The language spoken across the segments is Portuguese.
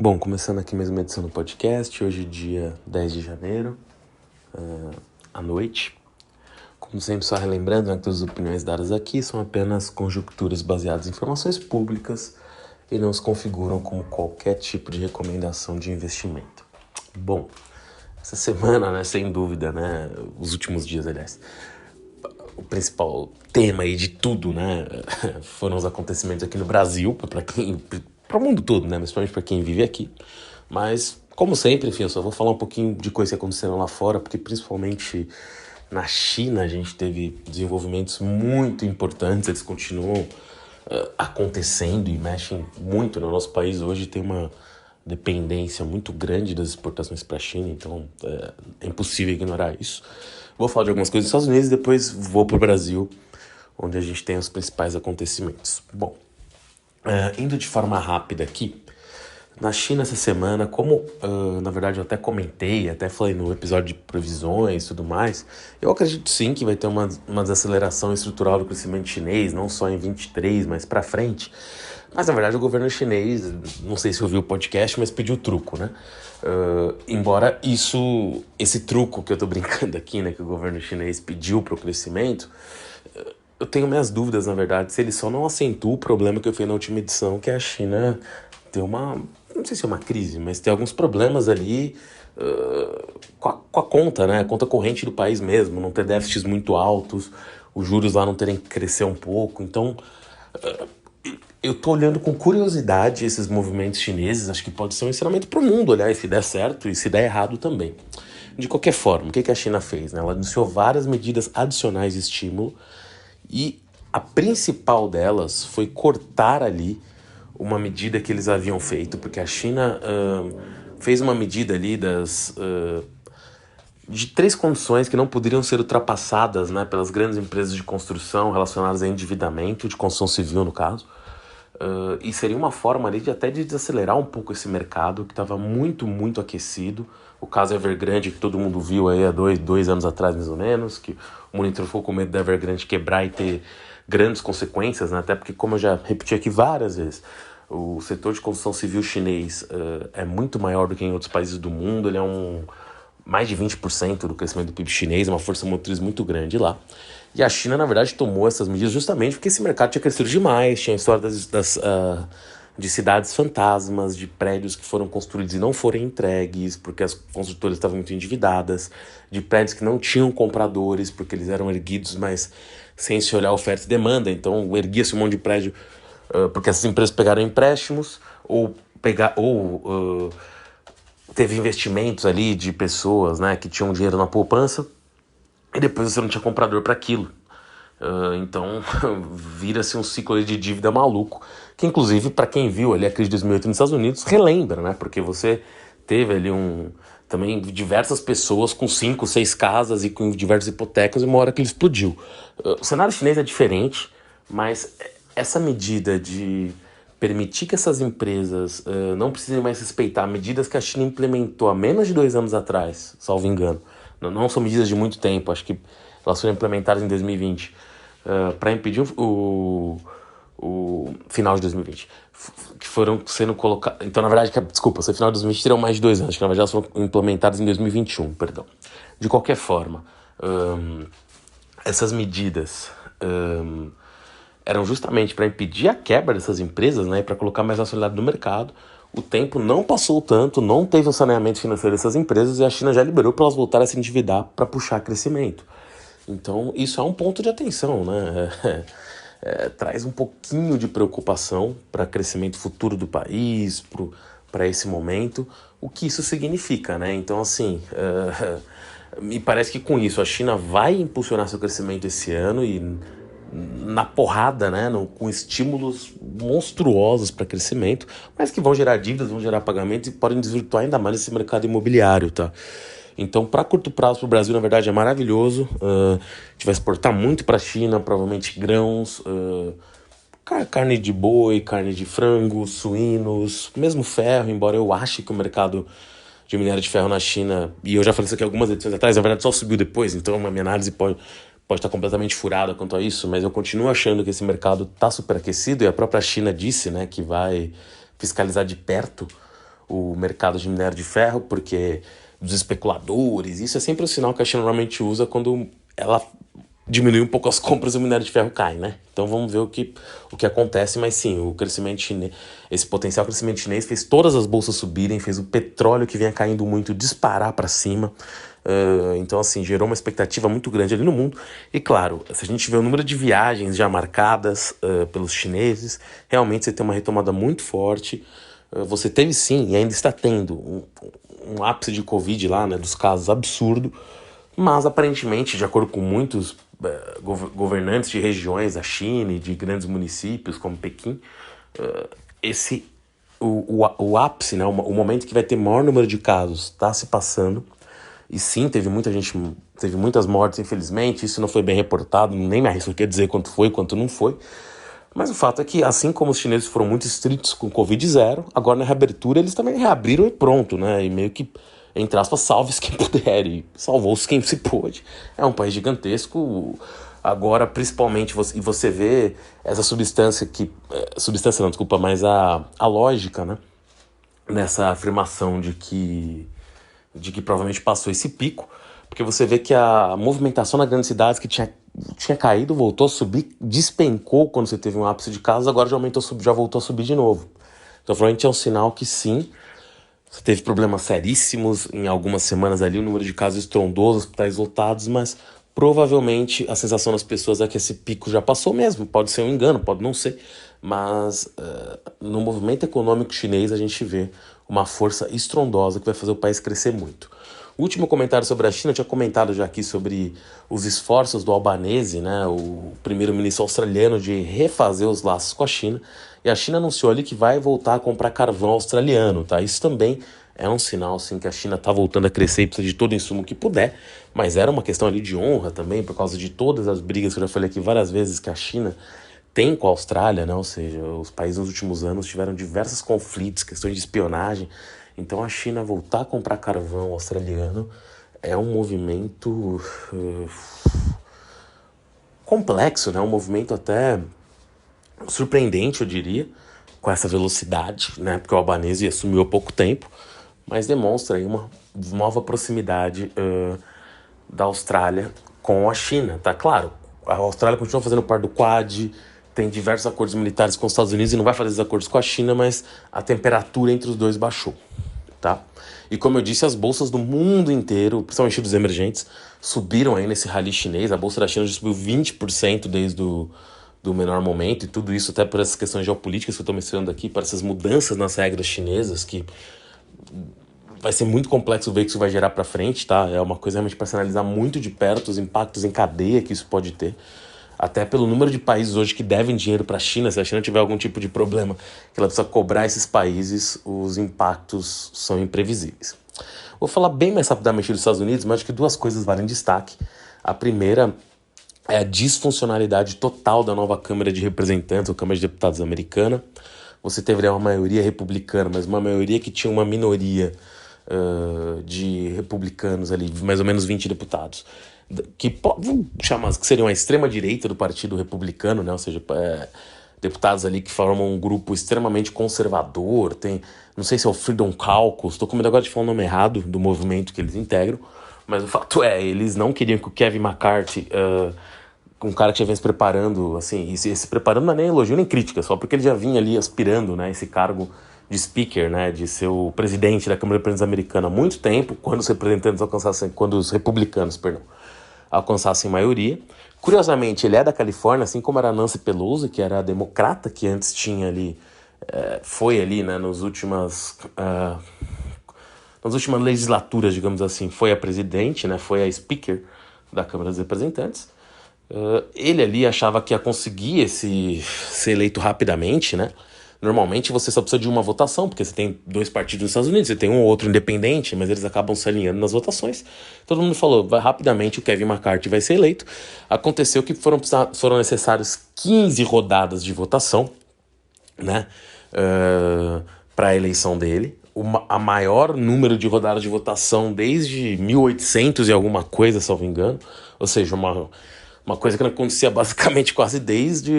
Bom, começando aqui mais uma edição do podcast, hoje dia 10 de janeiro, à noite. Como sempre, só relembrando, que todas as opiniões dadas aqui são apenas conjecturas baseadas em informações públicas e não se configuram como qualquer tipo de recomendação de investimento. Bom, essa semana, sem dúvida, os últimos dias, aliás, o principal tema aí de tudo, foram os acontecimentos aqui no Brasil, para o mundo todo, principalmente para quem vive aqui. Mas, como sempre, enfim, eu só vou falar um pouquinho de coisas que aconteceram lá fora, porque principalmente na China a gente teve desenvolvimentos muito importantes, eles continuam acontecendo e mexem muito no nosso país. Hoje tem uma dependência muito grande das exportações para a China, então é impossível ignorar isso. Vou falar de algumas coisas dos Estados Unidos e depois vou para o Brasil, onde a gente tem os principais acontecimentos. Bom, indo de forma rápida aqui, na China essa semana, como na verdade eu até comentei, até falei no episódio de previsões e tudo mais, eu acredito sim que vai ter uma desaceleração estrutural do crescimento chinês, não só em 23, mas para frente. Mas na verdade o governo chinês, não sei se ouviu o podcast, mas pediu truco, embora esse truco que eu tô brincando aqui, que o governo chinês pediu para o crescimento, eu tenho minhas dúvidas, na verdade, se ele só não acentua o problema que eu fiz na última edição, que é a China ter não sei se é uma crise, mas tem alguns problemas ali com a conta, a conta corrente do país mesmo, não ter déficits muito altos, os juros lá não terem que crescer um pouco. Então, eu tô olhando com curiosidade esses movimentos chineses, acho que pode ser um ensinamento para o mundo, olhar se der certo e se der errado também. De qualquer forma, o que a China fez? Ela anunciou várias medidas adicionais de estímulo e a principal delas foi cortar ali uma medida que eles haviam feito, porque a China fez uma medida ali de 3 condições que não poderiam ser ultrapassadas pelas grandes empresas de construção relacionadas a endividamento, de construção civil no caso, e seria uma forma ali até de desacelerar um pouco esse mercado que estava muito, muito aquecido. O caso Evergrande, que todo mundo viu aí há dois anos atrás mais ou menos, que o monitor ficou com medo da Evergrande quebrar e ter grandes consequências, até porque, como eu já repeti aqui várias vezes, o setor de construção civil chinês é muito maior do que em outros países do mundo. Ele é mais de 20% do crescimento do PIB chinês, é uma força motriz muito grande lá. E a China, na verdade, tomou essas medidas justamente porque esse mercado tinha crescido demais, tinha a história de cidades fantasmas, de prédios que foram construídos e não foram entregues, porque as construtoras estavam muito endividadas, de prédios que não tinham compradores, porque eles eram erguidos, mas sem se olhar oferta e demanda. Então, erguia-se um monte de prédio porque essas empresas pegaram empréstimos ou teve investimentos ali de pessoas que tinham dinheiro na poupança e depois você não tinha comprador para aquilo. Então vira-se um ciclo de dívida maluco, que inclusive para quem viu ali a crise de 2008 nos Estados Unidos relembra, porque você teve ali também diversas pessoas com 5, 6 casas e com diversas hipotecas e uma hora que ele explodiu. O cenário chinês é diferente, mas essa medida de permitir que essas empresas não precisem mais respeitar medidas que a China implementou há menos de 2 anos atrás, salvo engano, não são medidas de muito tempo, acho que elas foram implementadas em 2020, para impedir o final de 2020, que foram sendo colocadas. Então, na verdade, desculpa, se final de 2020 terão mais de 2 anos, que na verdade elas foram implementadas em 2021, perdão. De qualquer forma, essas medidas eram justamente para impedir a quebra dessas empresas, e para colocar mais nacionalidade no mercado. O tempo não passou tanto, não teve o saneamento financeiro dessas empresas e a China já liberou para elas voltarem a se endividar para puxar crescimento. Então, isso é um ponto de atenção, traz um pouquinho de preocupação para o crescimento futuro do país, para esse momento, o que isso significa, Então, assim, me parece que com isso a China vai impulsionar seu crescimento esse ano e na porrada, com estímulos monstruosos para crescimento, mas que vão gerar dívidas, vão gerar pagamentos e podem desvirtuar ainda mais esse mercado imobiliário, Então, para curto prazo, para o Brasil, na verdade, é maravilhoso. A gente vai exportar muito para a China, provavelmente grãos, carne de boi, carne de frango, suínos, mesmo ferro, embora eu ache que o mercado de minério de ferro na China, e eu já falei isso aqui algumas edições atrás, na verdade só subiu depois, então a minha análise pode estar completamente furada quanto a isso, mas eu continuo achando que esse mercado está superaquecido, e a própria China disse que vai fiscalizar de perto o mercado de minério de ferro, porque dos especuladores, isso é sempre o sinal que a China normalmente usa quando ela diminui um pouco as compras e o minério de ferro cai, né? Então vamos ver o que acontece, mas sim, o crescimento chinês, esse potencial crescimento chinês fez todas as bolsas subirem, fez o petróleo que vinha caindo muito disparar para cima. Então, assim, gerou uma expectativa muito grande ali no mundo. E claro, se a gente vê o número de viagens já marcadas pelos chineses, realmente você tem uma retomada muito forte. Você teve sim, e ainda está tendo, um ápice de Covid lá, né, dos casos absurdo, mas aparentemente, de acordo com muitos governantes de regiões da China e de grandes municípios como Pequim, o ápice, né, o momento que vai ter maior número de casos está se passando. E sim, teve muitas mortes, infelizmente, isso não foi bem reportado, nem me arrisco a dizer quanto foi, quanto não foi. Mas o fato é que, assim como os chineses foram muito estritos com Covid-0, agora na reabertura eles também reabriram e pronto, né? E meio que, entre aspas, salve-se quem puder, e salvou-se quem se pôde. É um país gigantesco, agora principalmente, você vê essa substância substância não, desculpa, mas a lógica, né? Nessa afirmação de que provavelmente passou esse pico, porque você vê que a movimentação nas grandes cidades que tinha caído, voltou a subir, despencou quando você teve um ápice de casos, agora já voltou a subir de novo. Então provavelmente é um sinal que sim, você teve problemas seríssimos em algumas semanas ali, o número de casos estrondosos, hospitais lotados, mas provavelmente a sensação das pessoas é que esse pico já passou mesmo. Pode ser um engano, pode não ser, mas no movimento econômico chinês a gente vê uma força estrondosa que vai fazer o país crescer muito. O último comentário sobre a China, eu tinha comentado já aqui sobre os esforços do Albanese, né, o primeiro-ministro australiano, de refazer os laços com a China, e a China anunciou ali que vai voltar a comprar carvão australiano, tá? Isso também é um sinal, assim, que a China está voltando a crescer e precisa de todo o insumo que puder, mas era uma questão ali de honra também, por causa de todas as brigas que eu já falei aqui várias vezes que a China tem com a Austrália, né? Ou seja, os países nos últimos anos tiveram diversos conflitos, questões de espionagem. Então a China voltar a comprar carvão australiano é um movimento complexo, né? Um movimento até surpreendente, eu diria, com essa velocidade, né? Porque o Albanese assumiu há pouco tempo, mas demonstra aí uma nova proximidade da Austrália com a China, tá? Claro, a Austrália continua fazendo parte do Quad, tem diversos acordos militares com os Estados Unidos e não vai fazer esses acordos com a China, mas a temperatura entre os dois baixou, tá? E como eu disse, as bolsas do mundo inteiro, principalmente dos emergentes, subiram aí nesse rally chinês. A bolsa da China já subiu 20% desde do menor momento, e tudo isso até por essas questões geopolíticas que eu estou mencionando aqui, por essas mudanças nas regras chinesas, que vai ser muito complexo ver o que isso vai gerar para frente, tá? É uma coisa realmente para se analisar muito de perto os impactos em cadeia que isso pode ter. Até pelo número de países hoje que devem dinheiro para a China, se a China tiver algum tipo de problema que ela precisa cobrar esses países, os impactos são imprevisíveis. Vou falar bem mais rapidamente dos Estados Unidos, mas acho que duas coisas valem destaque. A primeira é a disfuncionalidade total da nova Câmara de Representantes, ou Câmara de Deputados americana. Você teve uma maioria republicana, mas uma maioria que tinha uma minoria de republicanos ali, mais ou menos 20 deputados, que chamar que seriam a extrema-direita do Partido Republicano, né? Ou seja, deputados ali que formam um grupo extremamente conservador, tem, não sei se é o Freedom Caucus, estou com medo agora de falar o nome errado do movimento que eles integram, mas o fato é, eles não queriam que o Kevin McCarthy, um cara que já vem se preparando, assim, e se preparando não é nem elogio nem crítica, só porque ele já vinha ali aspirando, né, esse cargo de speaker, né, de ser o presidente da Câmara de Representantes americana há muito tempo, quando os republicanos, alcançassem maioria. Curiosamente, ele é da Califórnia, assim como era a Nancy Pelosi, que era a democrata, que antes tinha ali, foi ali, né, nas últimas legislaturas, digamos assim, foi a presidente, né, foi a speaker da Câmara dos Representantes. Ele ali achava que ia conseguir ser eleito rapidamente, né? Normalmente você só precisa de uma votação, porque você tem dois partidos nos Estados Unidos, você tem um ou outro independente, mas eles acabam se alinhando nas votações. Todo mundo falou, rapidamente o Kevin McCarthy vai ser eleito. Aconteceu que foram necessários 15 rodadas de votação, né, para a eleição dele. A maior número de rodadas de votação desde 1800 e alguma coisa, se não me engano. Ou seja, uma coisa que não acontecia basicamente quase desde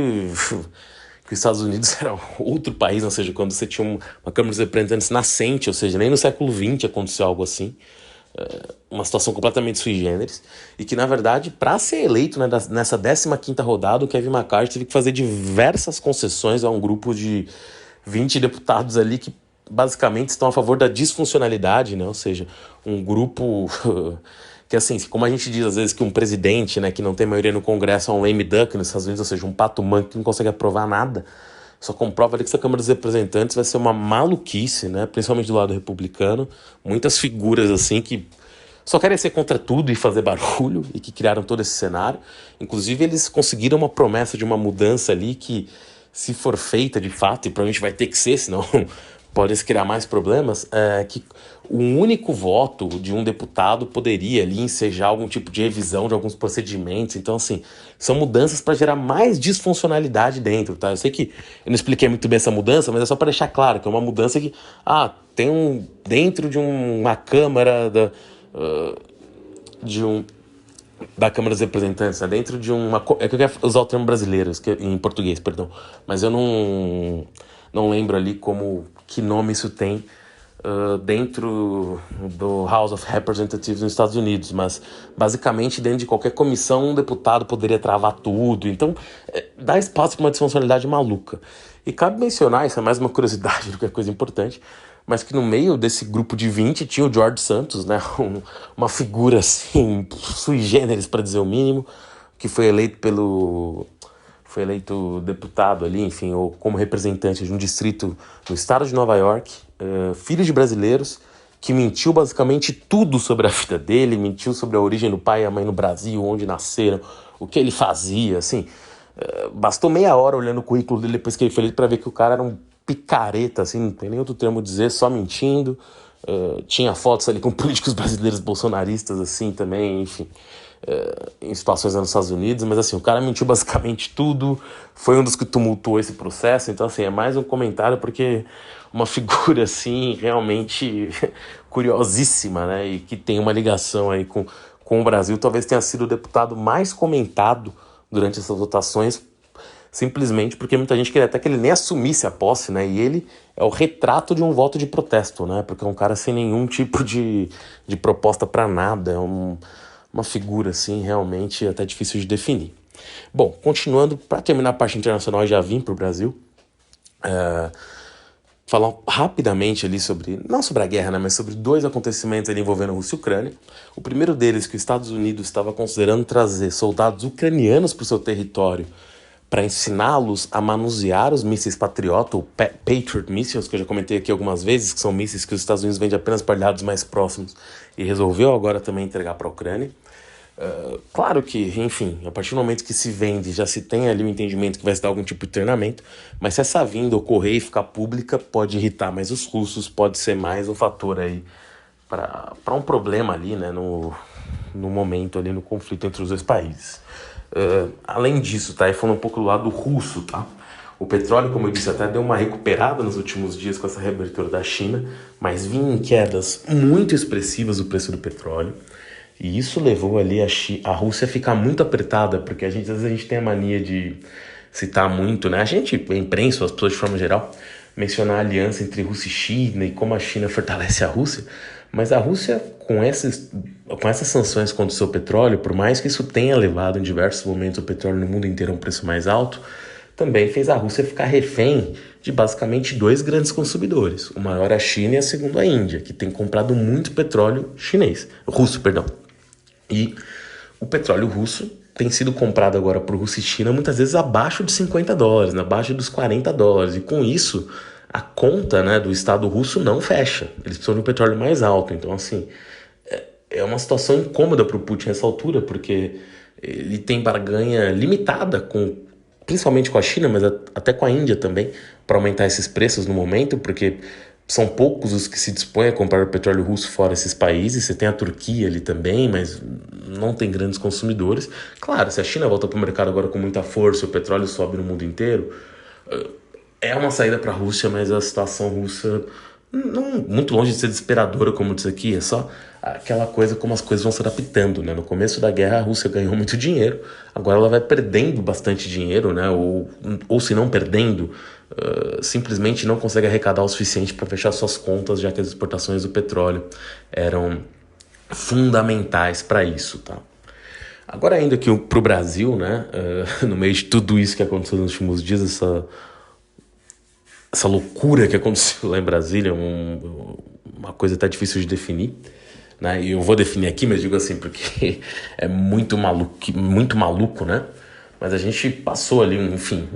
que que os Estados Unidos era outro país, ou seja, quando você tinha uma Câmara dos Representantes nascente, ou seja, nem no século XX aconteceu algo assim, uma situação completamente sui generis, e que, na verdade, para ser eleito, né, nessa 15ª rodada, o Kevin McCarthy teve que fazer diversas concessões a um grupo de 20 deputados ali que basicamente estão a favor da disfuncionalidade, né, ou seja, um grupo que, assim, como a gente diz às vezes que um presidente, né, que não tem maioria no Congresso é um lame duck nos Estados Unidos, ou seja, um pato manco que não consegue aprovar nada, só comprova ali que essa Câmara dos Representantes vai ser uma maluquice, né? Principalmente do lado republicano. Muitas figuras assim que só querem ser contra tudo e fazer barulho e que criaram todo esse cenário. Inclusive, eles conseguiram uma promessa de uma mudança ali que, se for feita de fato, e provavelmente vai ter que ser, senão pode se criar mais problemas, que um único voto de um deputado poderia ali ensejar algum tipo de revisão de alguns procedimentos. Então, assim, são mudanças para gerar mais disfuncionalidade dentro, tá? Eu sei que eu não expliquei muito bem essa mudança, mas é só para deixar claro que é uma mudança que, tem dentro de uma Câmara da Câmara dos Representantes, né? Dentro de uma... É que eu quero usar o termo brasileiro, em português, perdão. Mas eu não lembro ali que nome isso tem dentro do House of Representatives nos Estados Unidos, mas basicamente dentro de qualquer comissão um deputado poderia travar tudo, então dá espaço para uma disfuncionalidade maluca. E cabe mencionar, isso é mais uma curiosidade do que é coisa importante, mas que no meio desse grupo de 20 tinha o George Santos, né, uma figura assim sui generis, para dizer o mínimo, que foi eleito deputado ali, enfim, ou como representante de um distrito no estado de Nova York, filho de brasileiros, que mentiu basicamente tudo sobre a vida dele, mentiu sobre a origem do pai e a mãe no Brasil, onde nasceram, o que ele fazia, assim. Bastou meia hora olhando o currículo dele depois que ele foi eleito para ver que o cara era um picareta, assim, não tem nem outro termo a dizer, só mentindo. Tinha fotos ali com políticos brasileiros bolsonaristas, assim, também, enfim, em situações nos Estados Unidos, mas assim, o cara mentiu basicamente tudo, foi um dos que tumultuou esse processo, então assim, é mais um comentário porque uma figura assim, realmente curiosíssima, né, e que tem uma ligação aí com o Brasil, talvez tenha sido o deputado mais comentado durante essas votações, simplesmente porque muita gente queria até que ele nem assumisse a posse, né? E ele é o retrato de um voto de protesto, né? Porque é um cara sem nenhum tipo de proposta para nada, é uma figura, assim, realmente até difícil de definir. Bom, continuando, para terminar a parte internacional, eu já vim para o Brasil. Falar rapidamente ali não sobre a guerra, né, mas sobre dois acontecimentos ali envolvendo Rússia e Ucrânia. O primeiro deles, que os Estados Unidos estava considerando trazer soldados ucranianos para o seu território para ensiná-los a manusear os mísseis Patriot, ou Patriot Missiles, que eu já comentei aqui algumas vezes, que são mísseis que os Estados Unidos vendem apenas para aliados mais próximos e resolveu agora também entregar para a Ucrânia. Claro que, enfim, a partir do momento que se vende, já se tem ali o entendimento que vai se dar algum tipo de treinamento, mas se essa vinda ocorrer e ficar pública, pode irritar mais os russos, pode ser mais um fator aí para um problema ali, né, no momento ali no conflito entre os dois países. Além disso, tá, e falando um pouco do lado russo, tá, o petróleo, como eu disse, até deu uma recuperada nos últimos dias com essa reabertura da China, mas vinha em quedas muito expressivas o preço do petróleo. E isso levou ali a Rússia a ficar muito apertada, porque às vezes a gente tem a mania de citar muito, né? A imprensa, as pessoas de forma geral, mencionar a aliança entre Rússia e China e como a China fortalece a Rússia. Mas a Rússia, com essas sanções contra o seu petróleo, por mais que isso tenha levado em diversos momentos o petróleo no mundo inteiro a um preço mais alto, também fez a Rússia ficar refém de basicamente dois grandes consumidores. O maior é a China e a segundo a Índia, que tem comprado muito petróleo russo, perdão. E o petróleo russo tem sido comprado agora por Rússia e China muitas vezes abaixo de $50, abaixo dos $40. E com isso, a conta, né, do Estado russo não fecha. Eles precisam de um petróleo mais alto. Então, assim, é uma situação incômoda para o Putin nessa altura, porque ele tem barganha limitada, principalmente com a China, mas até com a Índia também, para aumentar esses preços no momento, porque são poucos os que se dispõem a comprar o petróleo russo fora esses países. Você tem a Turquia ali também, mas não tem grandes consumidores. Claro, se a China volta para o mercado agora com muita força, o petróleo sobe no mundo inteiro, é uma saída para a Rússia, mas a situação russa não muito longe de ser desesperadora como isso aqui, é só aquela coisa como as coisas vão se adaptando, né? No começo da guerra a Rússia ganhou muito dinheiro, agora ela vai perdendo bastante dinheiro, né? Ou se não perdendo, simplesmente não consegue arrecadar o suficiente para fechar suas contas, já que as exportações do petróleo eram fundamentais para isso, tá? Agora ainda que para o Brasil, né? No meio de tudo isso que aconteceu nos últimos dias, essa loucura que aconteceu lá em Brasília, uma coisa até difícil de definir, né? E eu vou definir aqui, mas digo assim, porque é muito maluco, né? Mas a gente passou ali, enfim,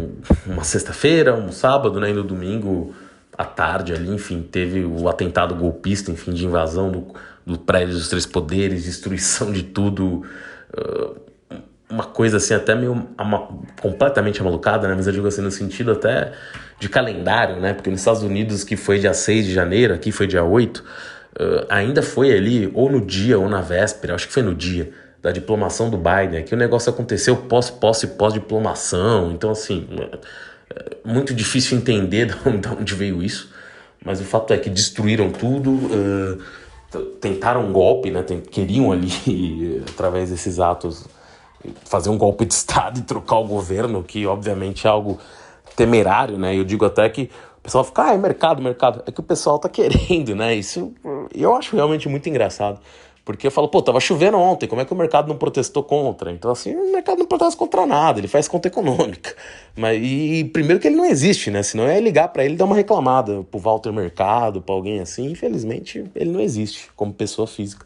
uma sexta-feira, um sábado, né? E no domingo à tarde ali, enfim, teve o atentado golpista, enfim, de invasão do prédio dos Três Poderes, destruição de tudo, uma coisa assim até meio completamente amalucada, né? Mas eu digo assim no sentido até de calendário, né? Porque nos Estados Unidos, que foi dia 6 de janeiro, aqui foi dia 8, ainda foi ali ou no dia ou na véspera, acho que foi no dia da diplomação do Biden, que o negócio aconteceu pós-posse e pós-diplomação. Então assim, muito difícil entender de onde veio isso, mas o fato é que destruíram tudo, tentaram um golpe, né? Queriam ali, através desses atos, fazer um golpe de Estado e trocar o governo, que obviamente é algo temerário, né? Eu digo até que o pessoal fica, é mercado. É que o pessoal tá querendo, né? Isso eu acho realmente muito engraçado. Porque eu falo, pô, tava chovendo ontem, como é que o mercado não protestou contra? Então, assim, o mercado não protesta contra nada, ele faz conta econômica. E primeiro que ele não existe, né? Senão é ligar pra ele e dar uma reclamada pro Walter Mercado, pra alguém assim. Infelizmente, ele não existe como pessoa física.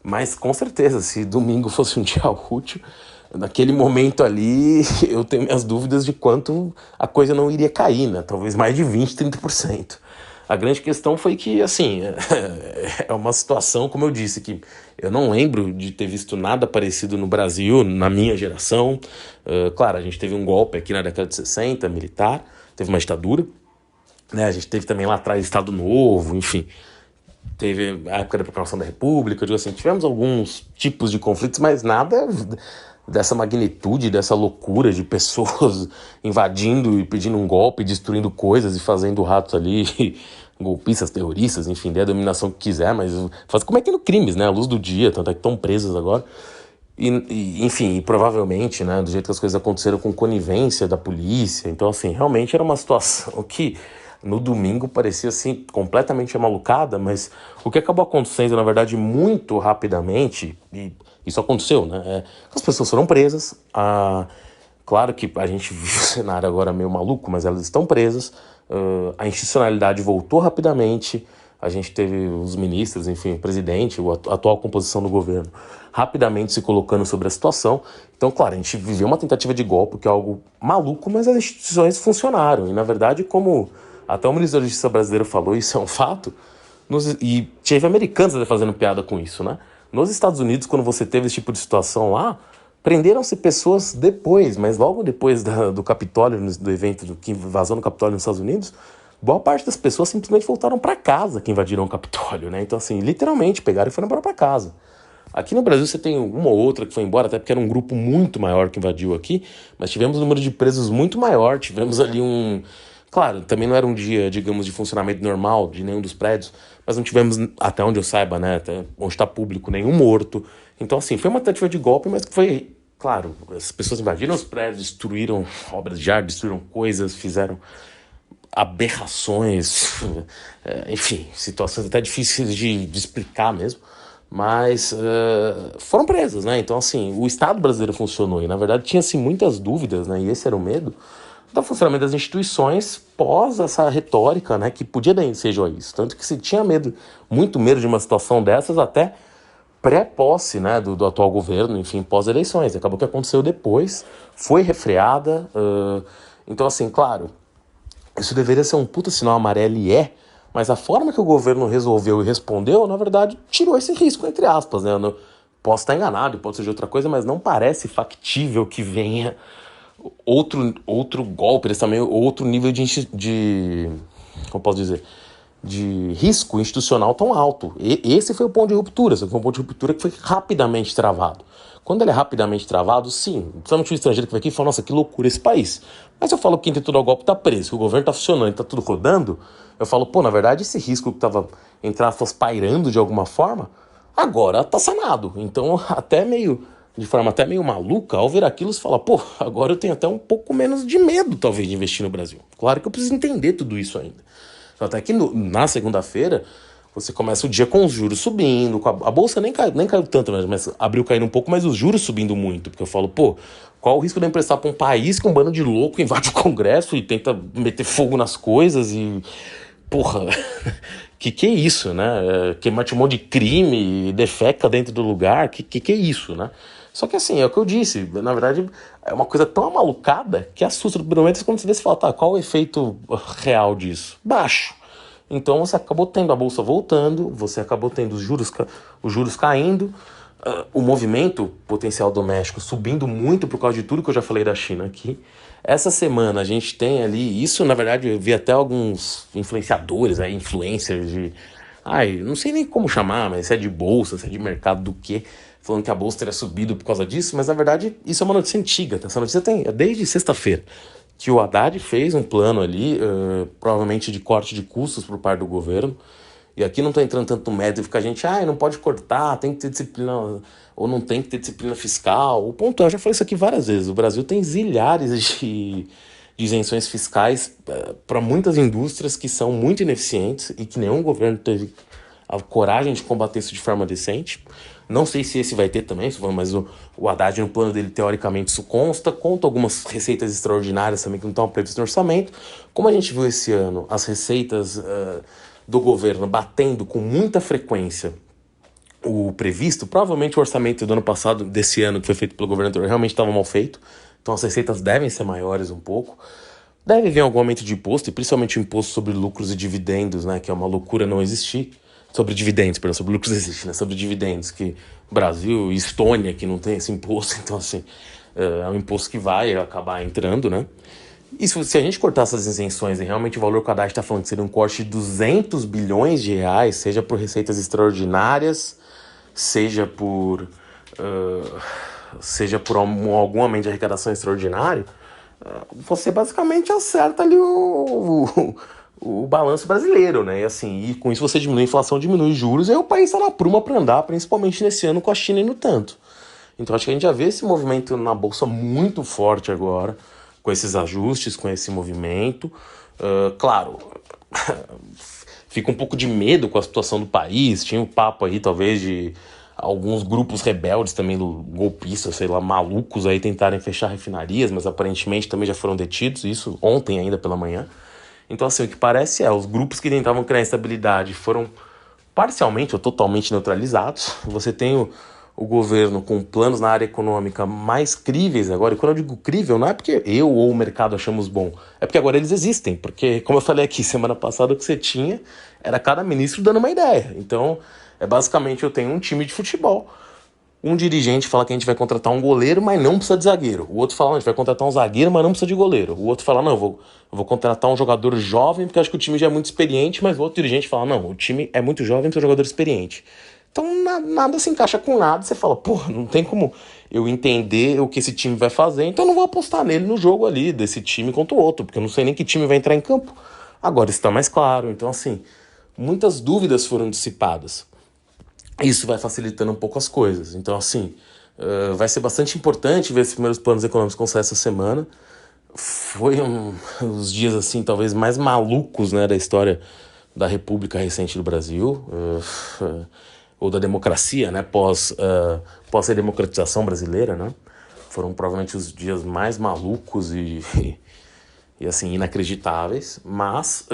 Mas com certeza, se domingo fosse um dia útil, naquele momento ali, eu tenho minhas dúvidas de quanto a coisa não iria cair, né? Talvez mais de 20, 30%. A grande questão foi que, assim, é uma situação, como eu disse, que eu não lembro de ter visto nada parecido no Brasil, na minha geração. Claro, a gente teve um golpe aqui na década de 60, militar, teve uma ditadura, né? A gente teve também lá atrás Estado Novo, enfim. Teve a época da proclamação da República, eu digo assim, tivemos alguns tipos de conflitos, mas nada dessa magnitude, dessa loucura de pessoas invadindo e pedindo um golpe, destruindo coisas e fazendo ratos ali, golpistas, terroristas, enfim, dê a dominação que quiser, mas cometendo crimes, né, à luz do dia, tanto é que estão presos agora. Enfim, e provavelmente, né, do jeito que as coisas aconteceram com conivência da polícia, então assim, realmente era uma situação que no domingo parecia assim completamente amalucada, mas o que acabou acontecendo, na verdade, muito rapidamente, e isso aconteceu, né? As pessoas foram presas. Claro que a gente vive o cenário agora meio maluco, mas elas estão presas. A institucionalidade voltou rapidamente. A gente teve os ministros, enfim, o presidente, a atual composição do governo, rapidamente se colocando sobre a situação. Então, claro, a gente viveu uma tentativa de golpe, que é algo maluco, mas as instituições funcionaram. E, na verdade, como até o ministro da Justiça brasileiro falou, isso é um fato, e teve americanos até fazendo piada com isso, né? Nos Estados Unidos, quando você teve esse tipo de situação lá, prenderam-se pessoas depois, mas logo depois do Capitólio, do evento que vazou no Capitólio nos Estados Unidos, boa parte das pessoas simplesmente voltaram para casa que invadiram o Capitólio, né? Então, assim, literalmente pegaram e foram embora para casa. Aqui no Brasil você tem uma ou outra que foi embora, até porque era um grupo muito maior que invadiu aqui, mas tivemos um número de presos muito maior, tivemos ali um... Claro, também não era um dia, digamos, de funcionamento normal de nenhum dos prédios, mas não tivemos, até onde eu saiba, né, até onde está público, nenhum morto. Então, assim, foi uma tentativa de golpe, mas que foi, claro, as pessoas invadiram os prédios, destruíram obras de arte, destruíram coisas, fizeram aberrações, enfim, situações até difíceis de explicar mesmo, mas foram presas, né? Então, assim, o Estado brasileiro funcionou e, na verdade, tinha-se muitas dúvidas, né? E esse era o medo do funcionamento das instituições pós essa retórica, né? Que podia dar ensejo a isso. Tanto que se tinha medo, muito medo de uma situação dessas até pré-posse, né? Do atual governo, enfim, pós-eleições. Acabou que aconteceu depois, foi refreada. Então, assim, claro, isso deveria ser um puta sinal amarelo e mas a forma que o governo resolveu e respondeu, na verdade, tirou esse risco, entre aspas, né? Eu não, posso estar enganado, pode ser de outra coisa, mas não parece factível que venha outro golpe, também outro nível como posso dizer, de risco institucional tão alto. Esse foi o ponto de ruptura, foi um ponto de ruptura que foi rapidamente travado. Quando ele é rapidamente travado, sim, principalmente o estrangeiro que vai aqui e fala, nossa, que loucura esse país. Mas eu falo que quem tentou dar o golpe tá preso, que o governo tá funcionando, tá tudo rodando, eu falo, pô, na verdade esse risco que tava, entre aspas, pairando de alguma forma, agora tá sanado. Então, de forma até meio maluca, ao ver aquilo, você fala, pô, agora eu tenho até um pouco menos de medo, talvez, de investir no Brasil. Claro que eu preciso entender tudo isso ainda. Até que na segunda-feira, você começa o dia com os juros subindo, a bolsa nem caiu tanto, mas abriu caindo um pouco, mas os juros subindo muito. Porque eu falo, pô, qual o risco de eu emprestar para um país que um bando de louco invade o Congresso e tenta meter fogo nas coisas e... Porra, que é isso, né? Que mate um monte de crime, defeca dentro do lugar, que é isso, né? Só que assim, é o que eu disse, na verdade é uma coisa tão amalucada que assusta. No primeiro momento, quando você vê, você fala, tá, qual o efeito real disso? Baixo. Então você acabou tendo a bolsa voltando, você acabou tendo os juros caindo, o movimento potencial doméstico subindo muito por causa de tudo que eu já falei da China aqui. Essa semana a gente tem ali, isso na verdade eu vi até alguns influenciadores, influencers de... Ai, não sei nem como chamar, mas se é de bolsa, se é de mercado do quê, falando que a bolsa teria subido por causa disso, mas na verdade isso é uma notícia antiga, tá? Essa notícia é desde sexta-feira, que o Haddad fez um plano ali, provavelmente de corte de custos por parte do governo, e aqui não tô entrando tanto no mérito, fica a gente, não pode cortar, tem que ter disciplina, ou não tem que ter disciplina fiscal. O ponto é, eu já falei isso aqui várias vezes, o Brasil tem zilhares de isenções fiscais para muitas indústrias que são muito ineficientes e que nenhum governo teve a coragem de combater isso de forma decente. Não sei se esse vai ter também, mas o Haddad no plano dele, teoricamente, isso conta algumas receitas extraordinárias também que não estão previstas no orçamento. Como a gente viu esse ano, as receitas do governo batendo com muita frequência o previsto, provavelmente o orçamento do ano passado, desse ano, que foi feito pelo governo anterior, realmente estava mal feito. Então as receitas devem ser maiores um pouco. Deve vir algum aumento de imposto, e principalmente o imposto sobre lucros e dividendos, né, que é uma loucura não existir. Sobre dividendos, perdão, sobre lucros existe, né? Sobre dividendos, que Brasil e Estônia que não tem esse imposto, então assim, é um imposto que vai acabar entrando, né? E se a gente cortar essas isenções e realmente o valor que o Haddad está falando que seria um corte de 200 bilhões de reais, seja por receitas extraordinárias, seja por algum aumento de arrecadação extraordinário, você basicamente acerta ali o balanço brasileiro, né? E com isso você diminui a inflação, diminui os juros, e aí o país está na pruma para andar, principalmente nesse ano com a China indo tanto. Então acho que a gente já vê esse movimento na Bolsa muito forte agora, com esses ajustes, com esse movimento. Claro, fica um pouco de medo com a situação do país, tinha um papo aí talvez de alguns grupos rebeldes também, golpistas, sei lá, malucos aí tentarem fechar refinarias, mas aparentemente também já foram detidos, isso ontem ainda pela manhã. Então, assim, o que parece os grupos que tentavam criar instabilidade foram parcialmente ou totalmente neutralizados. Você tem o governo com planos na área econômica mais críveis agora. E quando eu digo crível, não é porque eu ou o mercado achamos bom, é porque agora eles existem. Porque, como eu falei aqui semana passada, o que você tinha era cada ministro dando uma ideia. Então, basicamente, eu tenho um time de futebol. Um dirigente fala que a gente vai contratar um goleiro, mas não precisa de zagueiro. O outro fala, a gente vai contratar um zagueiro, mas não precisa de goleiro. O outro fala, não, eu vou contratar um jogador jovem, porque acho que o time já é muito experiente, mas o outro dirigente fala, não, o time é muito jovem, precisa de um jogador experiente. Então nada se encaixa com nada, você fala, não tem como eu entender o que esse time vai fazer, então eu não vou apostar nele no jogo ali, desse time contra o outro, porque eu não sei nem que time vai entrar em campo. Agora está mais claro, então assim, muitas dúvidas foram dissipadas. Isso vai facilitando um pouco as coisas. Então, assim, vai ser bastante importante ver esses primeiros planos econômicos começar essa semana. Foi os dias, assim, talvez mais malucos, né, da história da República recente do Brasil, ou da democracia, né, pós a democratização brasileira, né. Foram provavelmente os dias mais malucos e assim, inacreditáveis, mas...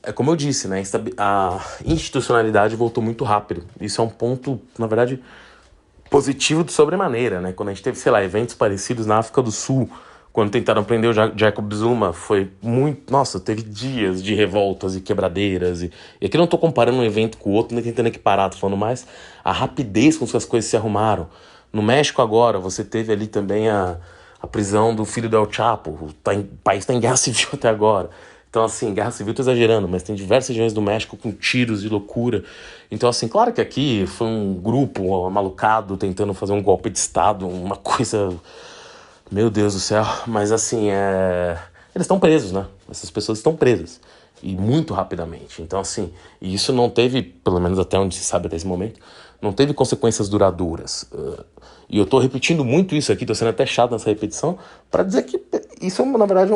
é como eu disse, né? A institucionalidade voltou muito rápido. Isso é um ponto, na verdade, positivo de sobremaneira, né? Quando a gente teve, sei lá, eventos parecidos na África do Sul, quando tentaram prender o Jacob Zuma, foi muito... Nossa, teve dias de revoltas e quebradeiras. E aqui eu não tô comparando um evento com o outro, nem tentando equiparar, tô falando mais a rapidez com que as coisas se arrumaram. No México agora, você teve ali também a prisão do filho do El Chapo. O país está em guerra civil até agora. Então, assim, guerra civil, tô exagerando, mas tem diversas regiões do México com tiros de loucura. Então, assim, claro que aqui foi um grupo malucado tentando fazer um golpe de Estado, uma coisa... Meu Deus do céu. Mas, assim, eles estão presos, né? Essas pessoas estão presas. E muito rapidamente. Então, assim, e isso não teve, pelo menos até onde se sabe até esse momento, não teve consequências duradouras. E eu tô repetindo muito isso aqui, tô sendo até chato nessa repetição, para dizer que isso, na verdade,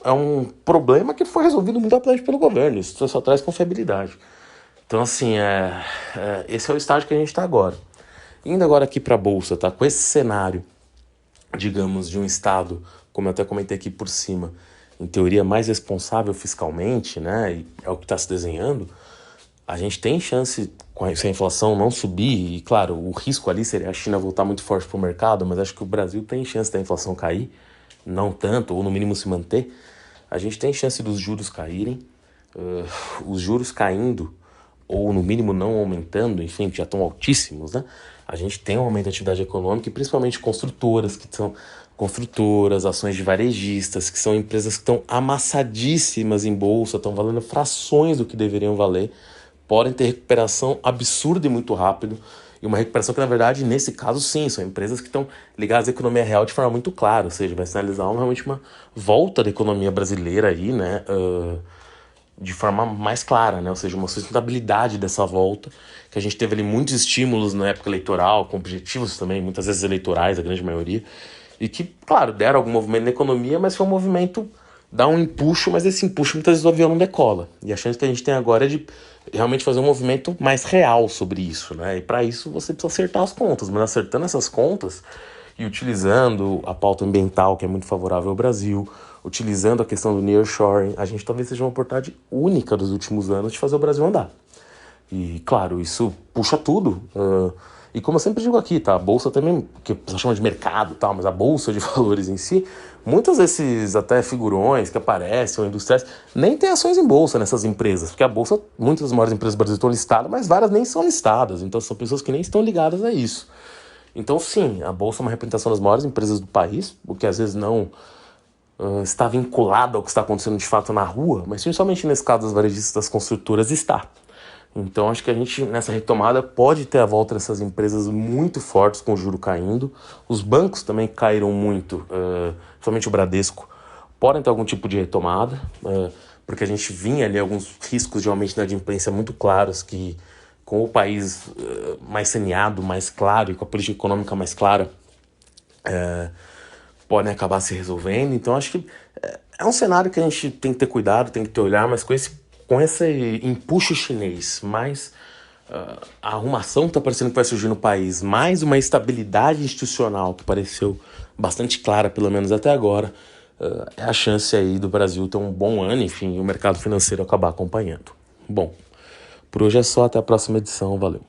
é um problema que foi resolvido muito rapidamente pelo governo. Isso só traz confiabilidade. Então, assim, esse é o estágio que a gente está agora. Indo agora aqui para a Bolsa, tá? Com esse cenário, digamos, de um Estado, como eu até comentei aqui por cima, em teoria mais responsável fiscalmente, né? E é o que está se desenhando. A gente tem chance, se a inflação não subir, e claro, o risco ali seria a China voltar muito forte para o mercado, mas acho que o Brasil tem chance da inflação cair, não tanto, ou no mínimo se manter. A gente tem chance dos juros caírem, os juros caindo, ou no mínimo não aumentando, enfim, que já estão altíssimos, né? A gente tem um aumento da atividade econômica e principalmente construtoras, que são construtoras, ações de varejistas, que são empresas que estão amassadíssimas em bolsa, estão valendo frações do que deveriam valer, podem ter recuperação absurda e muito rápido, e uma recuperação que, na verdade, nesse caso, sim, são empresas que estão ligadas à economia real de forma muito clara, ou seja, vai sinalizar realmente uma volta da economia brasileira aí, né, de forma mais clara, né, ou seja, uma sustentabilidade dessa volta, que a gente teve ali muitos estímulos na época eleitoral, com objetivos também, muitas vezes eleitorais, a grande maioria, e que, claro, deram algum movimento na economia, mas foi um movimento, dá um empuxo, mas esse empuxo muitas vezes o avião não decola. E a chance que a gente tem agora é de realmente fazer um movimento mais real sobre isso, né? E para isso você precisa acertar as contas, mas acertando essas contas e utilizando a pauta ambiental, que é muito favorável ao Brasil, utilizando a questão do nearshoring, a gente talvez seja uma oportunidade única dos últimos anos de fazer o Brasil andar. E, claro, isso puxa tudo. E como eu sempre digo aqui, tá? A bolsa também, que o pessoal chama de mercado e tal, mas a bolsa de valores em si, muitos desses até figurões que aparecem, ou industriais, nem tem ações em bolsa nessas empresas, porque a bolsa, muitas das maiores empresas brasileiras estão listadas, mas várias nem são listadas, então são pessoas que nem estão ligadas a isso. Então, sim, a bolsa é uma representação das maiores empresas do país, o que às vezes não está vinculado ao que está acontecendo de fato na rua, mas principalmente nesse caso das varejistas, das construtoras, está. Então acho que a gente nessa retomada pode ter a volta dessas empresas muito fortes com o juro caindo. Os bancos também caíram muito, principalmente o Bradesco, podem ter algum tipo de retomada, porque a gente vinha ali alguns riscos de aumento da inadimplência muito claros que com o país mais saneado, mais claro e com a política econômica mais clara, podem acabar se resolvendo. Então acho que é um cenário que a gente tem que ter cuidado, tem que ter olhar, mas com esse empuxo chinês, mais a arrumação que está parecendo que vai surgir no país, mais uma estabilidade institucional que pareceu bastante clara, pelo menos até agora, é a chance aí do Brasil ter um bom ano, enfim, e o mercado financeiro acabar acompanhando. Bom, por hoje é só, até a próxima edição, valeu.